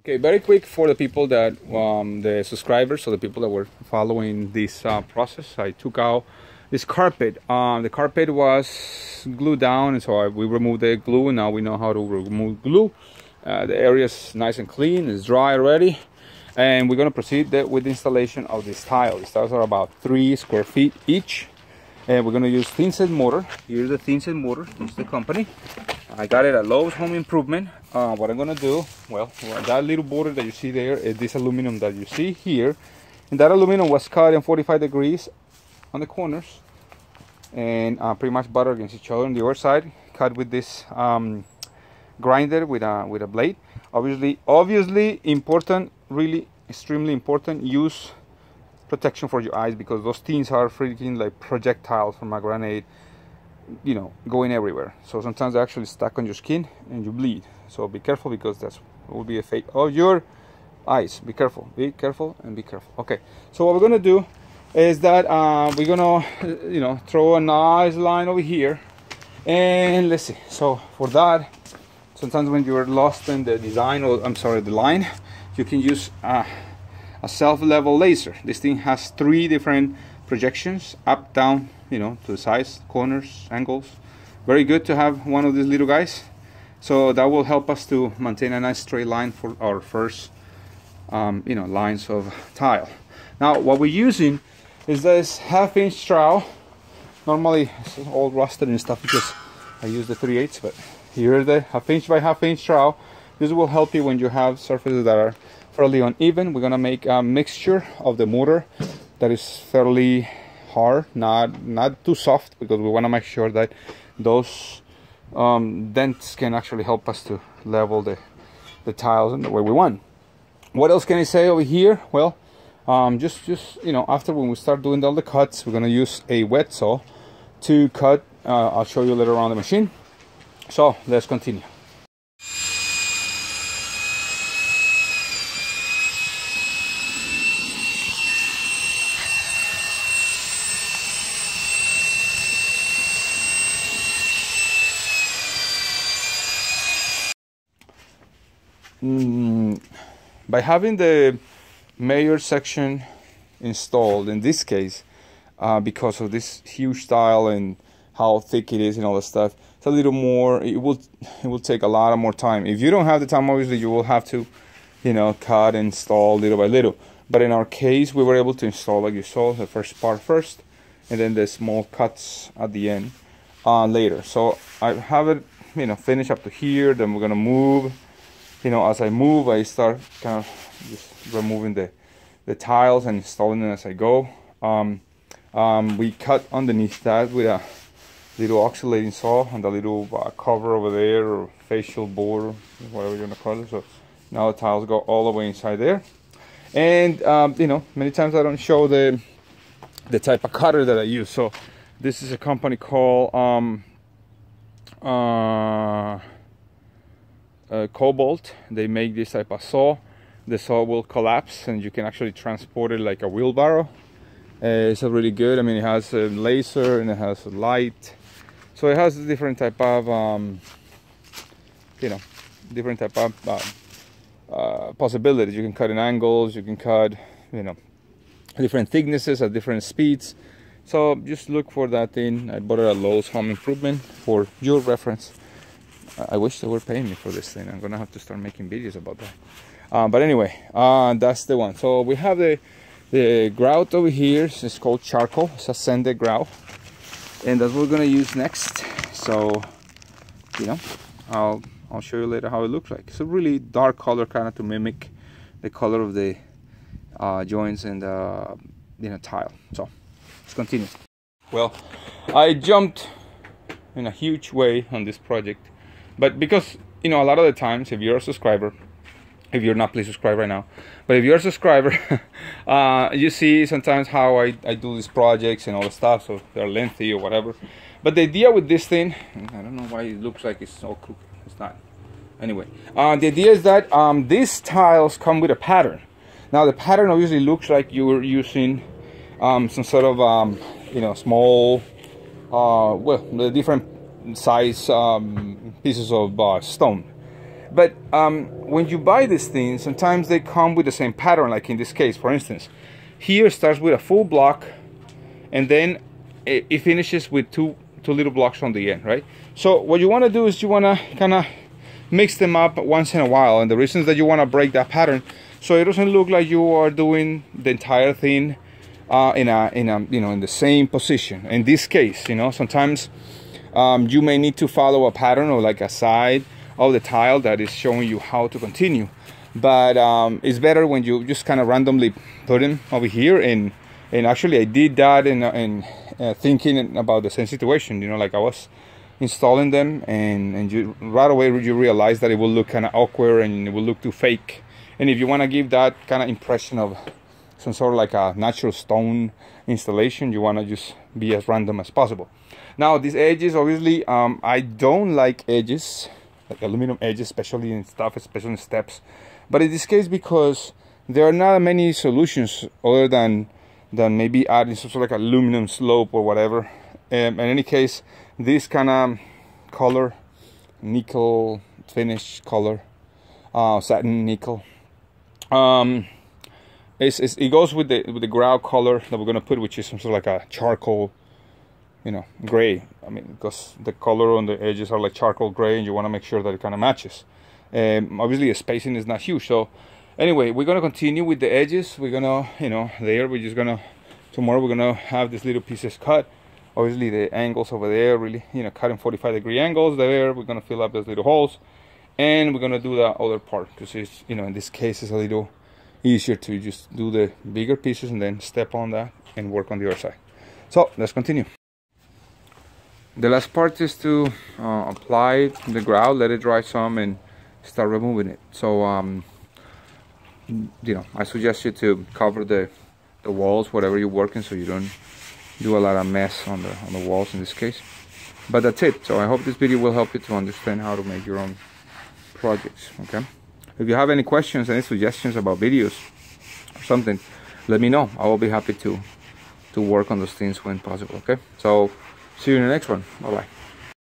Okay, very quick for the people that, the subscribers, so the people that were following this process. I took out this carpet. The carpet was glued down, and so we removed the glue, and now we know how to remove glue. The area is nice and clean, it's dry already, and we're going to proceed with the installation of these tiles. These tiles are about 3 square feet each, and we're going to use thin-set mortar. Here's the thin-set mortar. This is the company. I got it at Lowe's Home Improvement. What I'm gonna do, well, that little border that you see there is this aluminum that you see here, and that aluminum was cut in 45 degrees on the corners, and pretty much buttered against each other on the other side, cut with this grinder with a blade. Obviously important, really extremely important, use protection for your eyes, because those things are freaking like projectiles from a grenade, you know, going everywhere. So sometimes they actually stuck on your skin and you bleed. So be careful, because that will be a fate of your eyes. Be careful, and be careful. Okay, so what we're gonna do is that we're gonna, you know, throw a nice line over here, and let's see. So for that, sometimes when you're lost in the design, or I'm sorry, the line, you can use a self-level laser. This thing has 3 different projections, up, down, you know, to the sides, corners, angles. Very good to have one of these little guys. So that will help us to maintain a nice straight line for our first, you know, lines of tile. Now what we're using is this 1/2 inch trowel. Normally it's all rusted and stuff because I use the 3/8, but here's the 1/2 inch by 1/2 inch trowel. This will help you when you have surfaces that are fairly uneven. We're gonna make a mixture of the mortar that is fairly hard, not too soft, because we want to make sure that those dents can actually help us to level the tiles in the way we want. What else can I say over here? Well, just you know, after when we start doing all the cuts, we're going to use a wet saw to cut. I'll show you later on the machine. So let's continue. By having the major section installed, in this case, because of this huge tile and how thick it is and all that stuff, it's a little more, it will take a lot more time. If you don't have the time, obviously you will have to, you know, cut and install little by little. But in our case, we were able to install, like you saw, the first part first, and then the small cuts at the end later. So I have it, you know, finished up to here. Then we're gonna move. You know, as I move, I start kind of just removing the tiles and installing them as I go. We cut underneath that with a little oscillating saw and a little cover over there, or facial board, whatever you're gonna call it. So now the tiles go all the way inside there. And you know, many times I don't show the type of cutter that I use. So this is a company called Cobalt. They make this type of saw. The saw will collapse and you can actually transport it like a wheelbarrow. It's really good. I mean, it has a laser and it has a light, so it has a different type of you know, different type of possibilities. You can cut in angles, you can cut, you know, different thicknesses at different speeds. So just look for that thing. I bought it at Lowe's Home Improvement for your reference. I wish they were paying me for this thing. I'm gonna have to start making videos about that. But anyway, that's the one. So we have the grout over here. It's called charcoal. It's a sanded grout, and that's what we're gonna use next. So, you know, I'll show you later how it looks like. It's a really dark color, kind of to mimic the color of the joints and the, you know, tile. So let's continue. Well, I jumped in a huge way on this project. But because, you know, a lot of the times, if you're a subscriber, if you're not, please subscribe right now. But if you're a subscriber, you see sometimes how I do these projects and all the stuff, so they're lengthy or whatever. But the idea with this thing, I don't know why it looks like it's so crooked. It's not. Anyway, the idea is that these tiles come with a pattern. Now the pattern obviously looks like you're using some sort of, you know, small, well, the different size pieces of stone. But when you buy these things, sometimes they come with the same pattern, like in this case, for instance. Here starts with a full block, and then it finishes with two little blocks on the end, right? So what you want to do is you want to kind of mix them up once in a while, and the reason is that you want to break that pattern so it doesn't look like you are doing the entire thing in the same position. In this case, sometimes you may need to follow a pattern or like a side of the tile that is showing you how to continue, but it's better when you just kind of randomly put them over here. And actually I did that in thinking about the same situation, like I was installing them, and you right away you realize that it will look kind of awkward and it will look too fake. And if you want to give that kind of impression of some sort of like a natural stone installation, you want to just be as random as possible. Now these edges, obviously, I don't like edges, like aluminum edges, especially in steps. But in this case, because there are not many solutions other than maybe adding some sort of like aluminum slope or whatever. In any case, this kind of color, nickel finish color, satin nickel, it goes with the grout color that we're gonna put, which is some sort of like a charcoal, gray. I mean, because the color on the edges are like charcoal gray, and you want to make sure that it kind of matches. Obviously the spacing is not huge. So anyway, we're gonna continue with the edges. We're gonna, tomorrow we're gonna have these little pieces cut. Obviously the angles over there, really, cut in 45-degree angles there. We're gonna fill up those little holes, and we're gonna do the other part, because it's, in this case, it's a little easier to just do the bigger pieces and then step on that and work on the other side. So let's continue. The last part is to apply the grout, let it dry some, and start removing it. So I suggest you to cover the walls, whatever you're working, so you don't do a lot of mess on the walls in this case. But that's it. So I hope this video will help you to understand how to make your own projects. Okay, if you have any questions, any suggestions about videos or something, let me know. I will be happy to work on those things when possible. Okay, so see you in the next one. Bye bye.